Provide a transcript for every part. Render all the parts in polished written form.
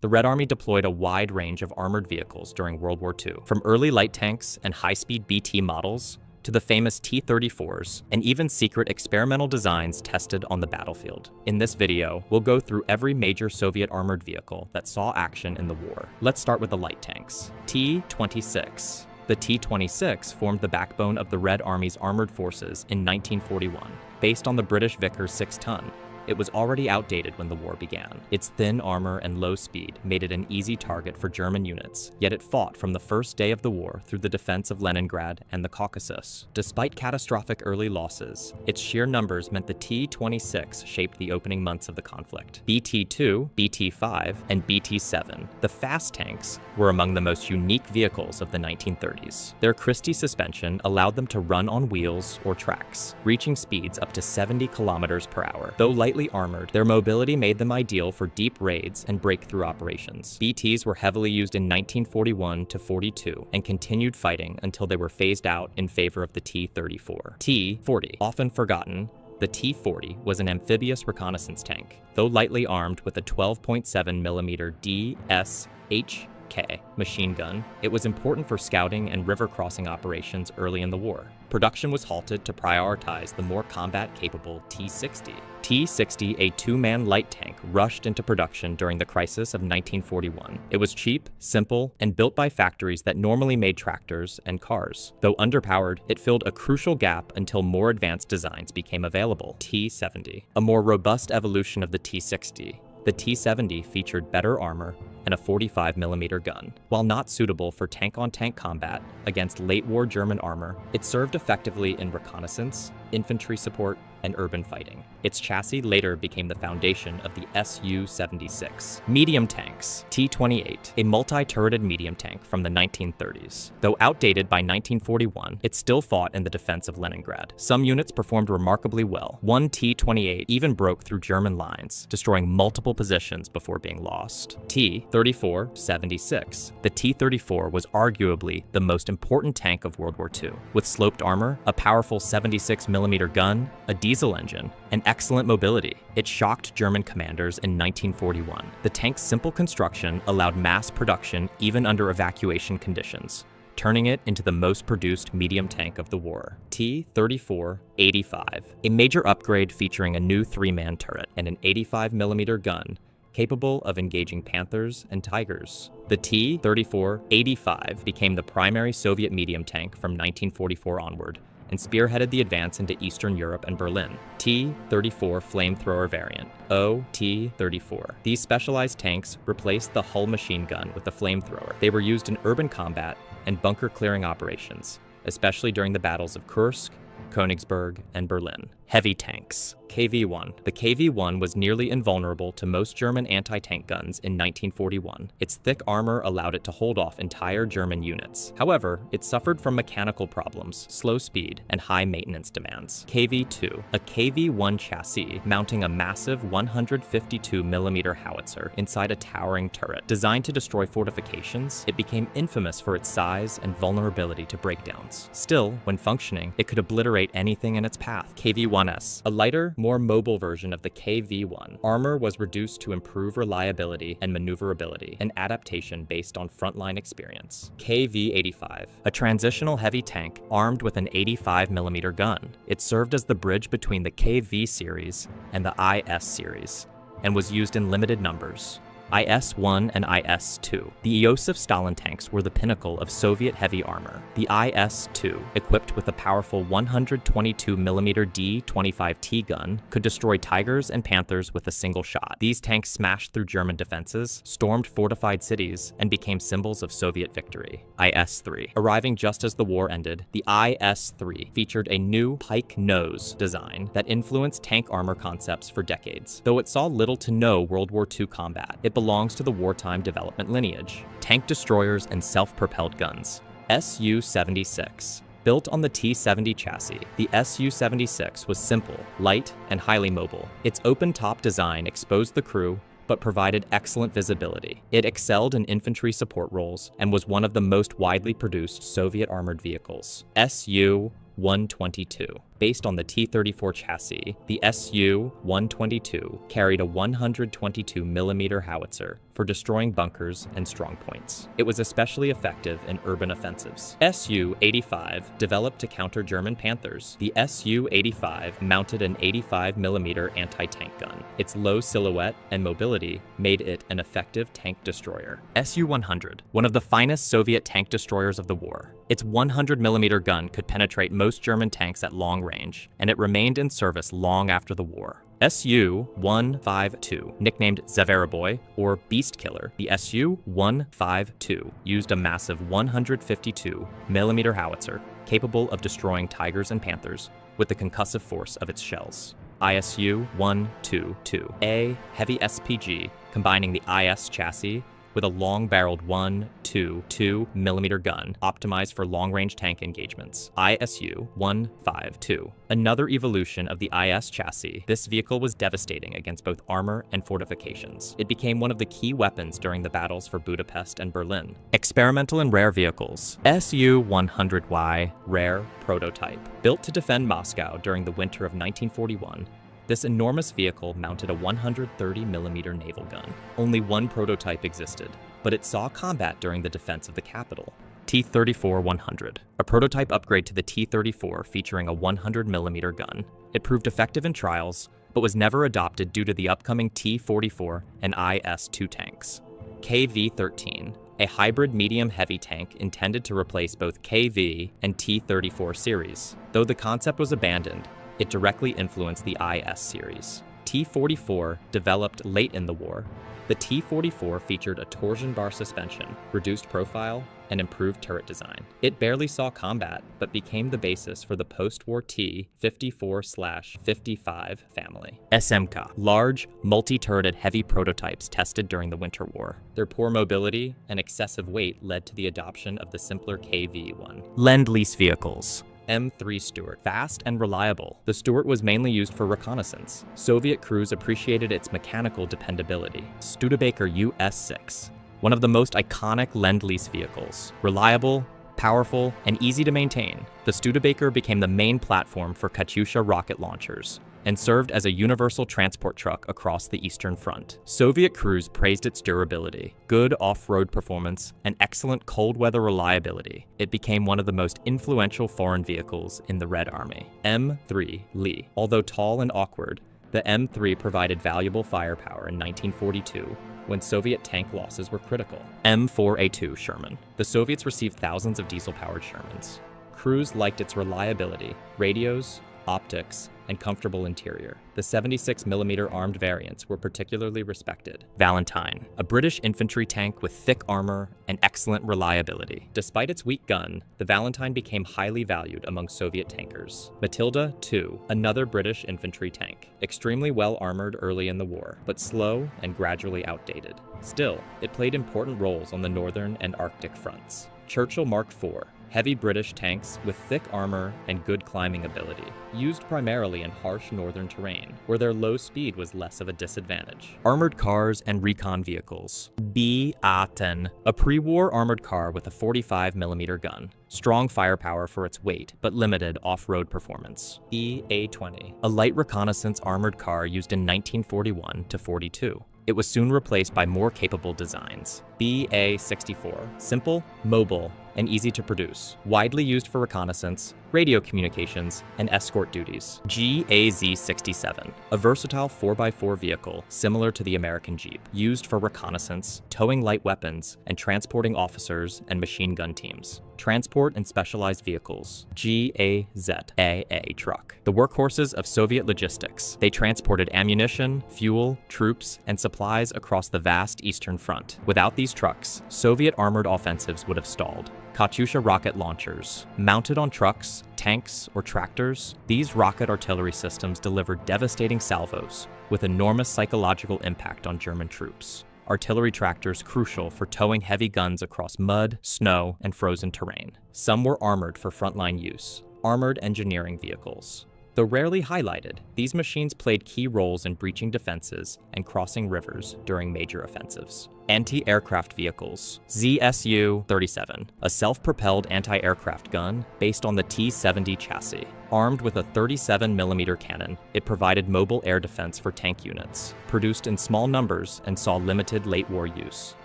The Red Army deployed a wide range of armored vehicles during World War II, from early light tanks and high-speed BT models to the famous T-34s, and even secret experimental designs tested on the battlefield. In this video, we'll go through every major Soviet armored vehicle that saw action in the war. Let's start with the light tanks. T-26. The T-26 formed the backbone of the Red Army's armored forces in 1941, based on the British Vickers 6-ton. It was already outdated when the war began. Its thin armor and low speed made it an easy target for German units, yet it fought from the first day of the war through the defense of Leningrad and the Caucasus. Despite catastrophic early losses, its sheer numbers meant the T-26 shaped the opening months of the conflict. BT-2, BT-5, and BT-7, the fast tanks, were among the most unique vehicles of the 1930s. Their Christie suspension allowed them to run on wheels or tracks, reaching speeds up to 70 kilometers per hour. Though lightly armored, their mobility made them ideal for deep raids and breakthrough operations. BTs were heavily used in 1941 to 42 and continued fighting until they were phased out in favor of the T-34. T-40, often forgotten, the T-40 was an amphibious reconnaissance tank. Though lightly armed with a 12.7mm DSHK machine gun, it was important for scouting and river crossing operations early in the war. Production was halted to prioritize the more combat-capable T-60. T-60, a two-man light tank, rushed into production during the crisis of 1941. It was cheap, simple, and built by factories that normally made tractors and cars. Though underpowered, it filled a crucial gap until more advanced designs became available. T-70, a more robust evolution of the T-60. The T-70 featured better armor and a 45mm gun. While not suitable for tank-on-tank combat against late-war German armor, it served effectively in reconnaissance, infantry support, and urban fighting. Its chassis later became the foundation of the Su-76. Medium tanks. T-28, a multi-turreted medium tank from the 1930s. Though outdated by 1941, it still fought in the defense of Leningrad. Some units performed remarkably well. One T-28 even broke through German lines, destroying multiple positions before being lost. T-34-76. The T-34 was arguably the most important tank of World War II. With sloped armor, a powerful 76mm gun, a diesel engine, and excellent mobility, it shocked German commanders in 1941. The tank's simple construction allowed mass production even under evacuation conditions, turning it into the most produced medium tank of the war. T-34-85, a major upgrade featuring a new three-man turret and an 85mm gun, capable of engaging Panthers and Tigers. The T-34-85 became the primary Soviet medium tank from 1944 onward, and spearheaded the advance into Eastern Europe and Berlin. T-34 flamethrower variant, OT-34. These specialized tanks replaced the Hull machine gun with a flamethrower. They were used in urban combat and bunker clearing operations, especially during the battles of Kursk, Königsberg, and Berlin. Heavy tanks. KV-1. The KV-1 was nearly invulnerable to most German anti-tank guns in 1941. Its thick armor allowed it to hold off entire German units. However, it suffered from mechanical problems, slow speed, and high maintenance demands. KV-2. A KV-1 chassis mounting a massive 152mm howitzer inside a towering turret. Designed to destroy fortifications, it became infamous for its size and vulnerability to breakdowns. Still, when functioning, it could obliterate anything in its path. KV-1S. A lighter, more mobile version of the KV-1. Armor was reduced to improve reliability and maneuverability, an adaptation based on frontline experience. KV-85. A transitional heavy tank armed with an 85mm gun. It served as the bridge between the KV series and the IS series, and was used in limited numbers. IS-1 and IS-2. The Iosif Stalin tanks were the pinnacle of Soviet heavy armor. The IS-2, equipped with a powerful 122mm D-25T gun, could destroy Tigers and Panthers with a single shot. These tanks smashed through German defenses, stormed fortified cities, and became symbols of Soviet victory. IS-3. Arriving just as the war ended, the IS-3 featured a new pike nose design that influenced tank armor concepts for decades. Though it saw little to no World War II combat, it belongs to the wartime development lineage. Tank destroyers and self-propelled guns. Su-76. Built on the T-70 chassis, the Su-76 was simple, light, and highly mobile. Its open-top design exposed the crew, but provided excellent visibility. It excelled in infantry support roles and was one of the most widely produced Soviet armored vehicles. Su-122. Based on the T-34 chassis, the Su-122 carried a 122mm howitzer for destroying bunkers and strongpoints. It was especially effective in urban offensives. Su-85 developed to counter German Panthers. The Su-85 mounted an 85mm anti-tank gun. Its low silhouette and mobility made it an effective tank destroyer. Su-100, one of the finest Soviet tank destroyers of the war. Its 100mm gun could penetrate most German tanks at long range, and it remained in service long after the war. Su-152, nicknamed Zavaraboy or Beast Killer, the Su-152 used a massive 152mm howitzer capable of destroying Tigers and Panthers with the concussive force of its shells. ISU-122, a heavy SPG combining the IS chassis with a long-barreled 122mm gun optimized for long-range tank engagements. ISU-152. Another evolution of the IS chassis, this vehicle was devastating against both armor and fortifications. It became one of the key weapons during the battles for Budapest and Berlin. Experimental and rare vehicles. Su-100Y rare prototype. Built to defend Moscow during the winter of 1941, this enormous vehicle mounted a 130mm naval gun. Only one prototype existed, but it saw combat during the defense of the capital. T-34-100, a prototype upgrade to the T-34 featuring a 100mm gun. It proved effective in trials, but was never adopted due to the upcoming T-44 and IS-2 tanks. KV-13, a hybrid medium-heavy tank intended to replace both KV and T-34 series. Though the concept was abandoned, it directly influenced the IS series. T-44 developed late in the war. The T-44 featured a torsion bar suspension, reduced profile, and improved turret design. It barely saw combat, but became the basis for the post-war T-54/55 family. SMK, large, multi-turreted heavy prototypes tested during the Winter War. Their poor mobility and excessive weight led to the adoption of the simpler KV-1. Lend-Lease vehicles. M3 Stuart, fast and reliable. The Stuart was mainly used for reconnaissance. Soviet crews appreciated its mechanical dependability. Studebaker US-6, one of the most iconic Lend-Lease vehicles. Reliable, powerful, and easy to maintain, the Studebaker became the main platform for Katyusha rocket launchers and served as a universal transport truck across the Eastern Front. Soviet crews praised its durability, good off-road performance, and excellent cold weather reliability. It became one of the most influential foreign vehicles in the Red Army. M3 Lee. Although tall and awkward, the M3 provided valuable firepower in 1942 when Soviet tank losses were critical. M4A2 Sherman. The Soviets received thousands of diesel-powered Shermans. Crews liked its reliability, radios, optics, and comfortable interior. The 76mm armed variants were particularly respected. Valentine, a British infantry tank with thick armor and excellent reliability. Despite its weak gun, the Valentine became highly valued among Soviet tankers. Matilda II, another British infantry tank, extremely well armored early in the war, but slow and gradually outdated. Still, it played important roles on the northern and Arctic fronts. Churchill Mark IV, heavy British tanks with thick armor and good climbing ability, used primarily in harsh northern terrain, where their low speed was less of a disadvantage. Armored cars and recon vehicles. BA-10, a pre-war armored car with a 45mm gun. Strong firepower for its weight, but limited off-road performance. BA-20, a light reconnaissance armored car used in 1941 to 42. It was soon replaced by more capable designs. BA-64, simple, mobile, and easy to produce, widely used for reconnaissance, radio communications, and escort duties. GAZ-67, a versatile 4x4 vehicle similar to the American Jeep, used for reconnaissance, towing light weapons, and transporting officers and machine gun teams. Transport and specialized vehicles. GAZ-AA truck, the workhorses of Soviet logistics. They transported ammunition, fuel, troops, and supplies across the vast Eastern Front. Without these trucks, Soviet armored offensives would have stalled. Katyusha rocket launchers. Mounted on trucks, tanks, or tractors, these rocket artillery systems delivered devastating salvos with enormous psychological impact on German troops. Artillery tractors crucial for towing heavy guns across mud, snow, and frozen terrain. Some were armored for frontline use. Armored engineering vehicles. Though rarely highlighted, these machines played key roles in breaching defenses and crossing rivers during major offensives. Anti-aircraft vehicles. ZSU-37, a self-propelled anti-aircraft gun based on the T-70 chassis. Armed with a 37mm cannon, it provided mobile air defense for tank units, produced in small numbers and saw limited late war use.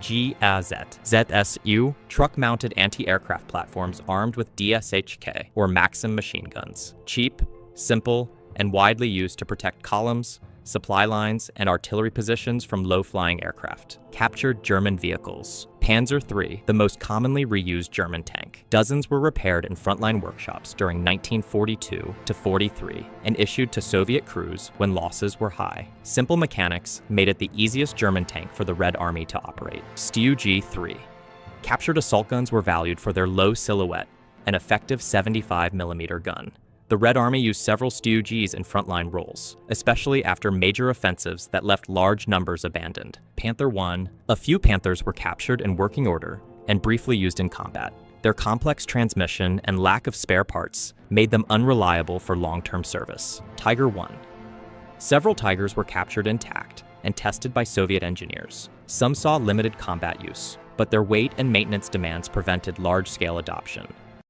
ZSU, truck-mounted anti-aircraft platforms armed with DSHK, or Maxim machine guns. Cheap, simple, and widely used to protect columns, supply lines, and artillery positions from low-flying aircraft. Captured German vehicles. Panzer III, the most commonly reused German tank. Dozens were repaired in frontline workshops during 1942 to 43 and issued to Soviet crews when losses were high. Simple mechanics made it the easiest German tank for the Red Army to operate. Stu-G3. Captured assault guns were valued for their low silhouette and effective 75mm gun. The Red Army used several Stu-Gs in frontline roles, especially after major offensives that left large numbers abandoned. Panther I, a few Panthers were captured in working order and briefly used in combat. Their complex transmission and lack of spare parts made them unreliable for long-term service. Tiger I. Several Tigers were captured intact and tested by Soviet engineers. Some saw limited combat use, but their weight and maintenance demands prevented large-scale adoption.